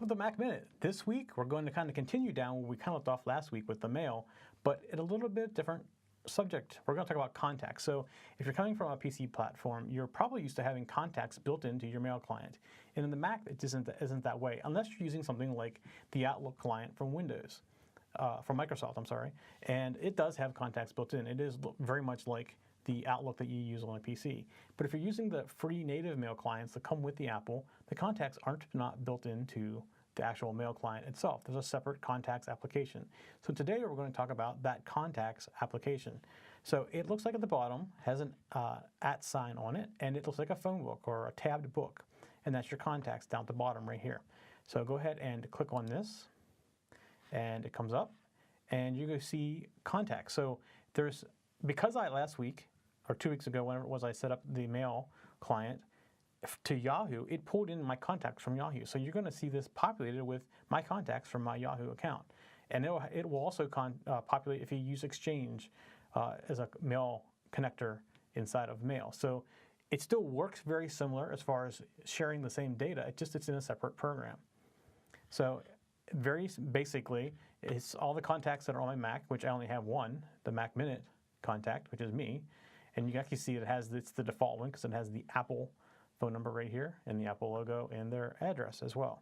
with the Mac Minute. This week, we're going to kind of continue down where we kind of left off last week with the mail, but at a little bit different subject. We're going to talk about contacts. So if you're coming from a PC platform, you're probably used to having contacts built into your mail client. And in the Mac, it isn't that way, unless you're using something like the Outlook client from Windows, from Microsoft, I'm sorry. And it does have contacts built in. It is very much like the Outlook that you use on a PC. But if you're using the free native mail clients that come with the Apple, the contacts aren't not built into the actual mail client itself. There's a separate contacts application. So today we're going to talk about that contacts application. So it looks like at the bottom has an @ sign on it, and it looks like a phone book or a tabbed book. And that's your contacts down at the bottom right here. So go ahead and click on this, and it comes up, and you're going to see contacts. So because last week, or 2 weeks ago, whenever it was, I set up the mail client to Yahoo, it pulled in my contacts from Yahoo. So you're going to see this populated with my contacts from my Yahoo account. And it will also populate if you use Exchange as a mail connector inside of Mail. So it still works very similar as far as sharing the same data, it's in a separate program. So very basically, it's all the contacts that are on my Mac, which I only have one, the Mac Minute contact, which is me. And you can actually see it's the default one because it has the Apple phone number right here and the Apple logo and their address as well.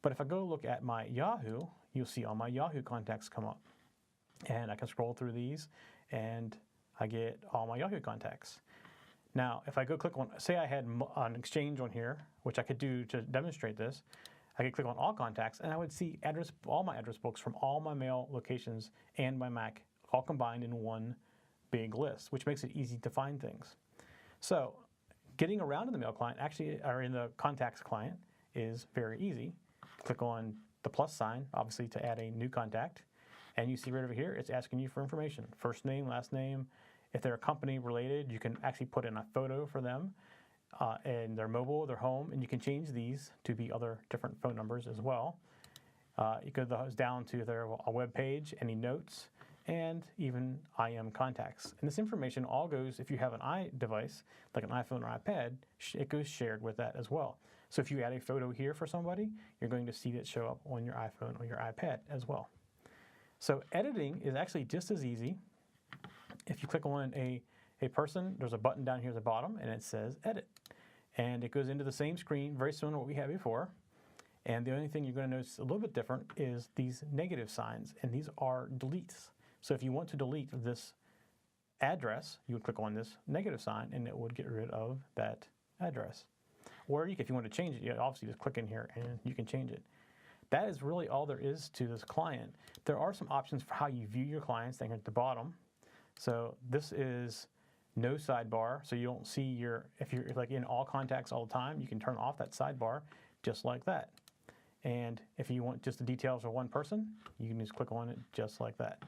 But if I go look at my Yahoo, you'll see all my Yahoo contacts come up. And I can scroll through these and I get all my Yahoo contacts. Now, if I go click on, say I had an Exchange on here, which I could do to demonstrate this, I could click on all contacts and I would see all my address books from all my mail locations and my Mac all combined in one big list, which makes it easy to find things. So getting around in the mail client, or in the contacts client, is very easy. Click on the plus sign, obviously, to add a new contact. And you see right over here, it's asking you for information. First name, last name. If they're company related, you can actually put in a photo for them and their mobile, their home, and you can change these to be other different phone numbers as well. You go down to a web page, any notes, and even IM contacts. And this information all goes, if you have an iDevice, like an iPhone or iPad, it goes shared with that as well. So if you add a photo here for somebody, you're going to see it show up on your iPhone or your iPad as well. So editing is actually just as easy. If you click on a person, there's a button down here at the bottom, and it says Edit. And it goes into the same screen, very similar to what we had before. And the only thing you're going to notice a little bit different is these negative signs, and these are deletes. So if you want to delete this address, you would click on this negative sign, and it would get rid of that address. Or if you want to change it, you obviously just click in here, and you can change it. That is really all there is to this client. There are some options for how you view your clients down here at the bottom. So this is no sidebar, so you don't see if you're like in all contacts all the time, you can turn off that sidebar just like that. And if you want just the details of one person, you can just click on it just like that.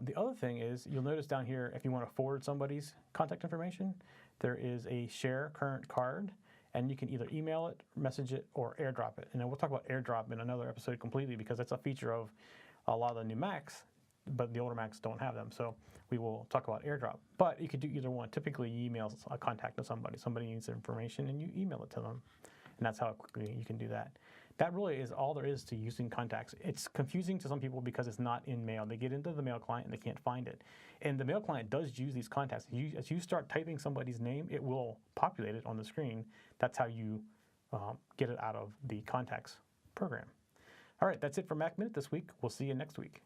The other thing is, you'll notice down here, if you want to forward somebody's contact information, there is a share current card, and you can either email it, message it, or airdrop it. And then we'll talk about airdrop in another episode completely, because that's a feature of a lot of the new Macs, but the older Macs don't have them. So we will talk about airdrop. But you could do either one. Typically, you email a contact to somebody. Somebody needs information, and you email it to them. And that's how quickly you can do that. That really is all there is to using contacts. It's confusing to some people because it's not in Mail. They get into the Mail client and they can't find it. And the Mail client does use these contacts. As you start typing somebody's name, it will populate it on the screen. That's how you get it out of the contacts program. All right, that's it for Mac Minute this week. We'll see you next week.